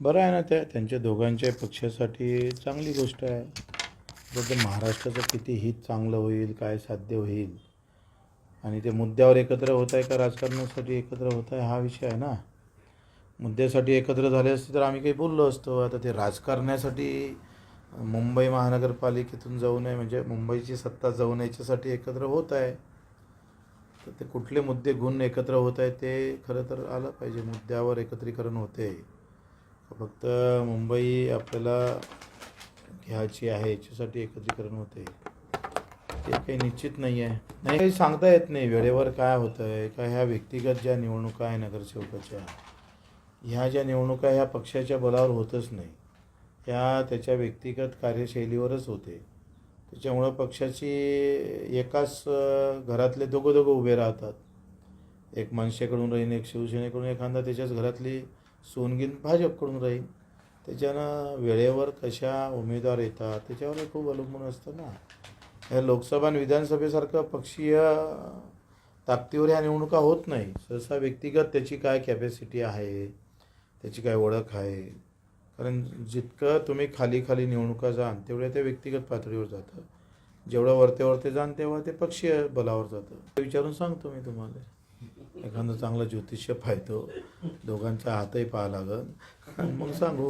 बरं आहे ना, त्यांच्या दोघांच्या पक्षासाठी चांगली गोष्ट आहे. तर महाराष्ट्राचं किती हित चांगलं होईल, काय साध्य होईल, आणि ते मुद्द्यावर एकत्र होत आहे का राजकारणासाठी एकत्र होत आहे हा विषय आहे ना. मुद्द्यासाठी एकत्र झाले असते तर आम्ही काही बोललो असतो. आता ते राजकारणासाठी मुंबई महानगरपालिकेतून जाऊ नये, म्हणजे मुंबईची सत्ता जाऊ नये याच्यासाठी एकत्र होत आहे. तर ते कुठले मुद्दे घेऊन एकत्र होत आहे ते खरं तर आलं पाहिजे. मुद्द्यावर एकत्रीकरण होते, फक्त मुंबई आपल्याला घ्यायची आहे याच्यासाठी एकत्रीकरण होते ते काही निश्चित नाही आहे. नाही, काही सांगता येत नाही वेळेवर काय होतं आहे का. ह्या व्यक्तिगत ज्या निवडणुका आहे नगरसेवकाच्या, ह्या ज्या निवडणुका ह्या पक्षाच्या बलावर होतच नाही, ह्या त्याच्या व्यक्तिगत कार्यशैलीवरच होते. त्याच्यामुळं पक्षाची एकाच घरातले दोघं उभे राहतात. एक मनसेकडून राहीन, एक शिवसेनेकडून, एखादा त्याच्याच घरातली सोनगिन भाजपकडून राहील. त्याच्यानं वेळेवर कशा उमेदवार येतात त्याच्यावर खूप अवलंबून असतं ना. या लोकसभा आणि विधानसभेसारखं पक्षीय ताकदीवर ह्या निवडणुका होत नाही. सहसा व्यक्तिगत त्याची काय कॅपॅसिटी आहे, त्याची काय ओळख आहे. कारण जितकं तुम्ही खाली निवडणुका जाण तेवढ्या त्या व्यक्तिगत पातळीवर जातं. जेवढं वरते जाण तेव्हा ते पक्षीय बलावर जातं. विचारून सांगतो मी तुम्हाला. एखादं चांगलं ज्योतिष्य पाहतो, दोघांचा हातही पाहा लागल, मग सांगू.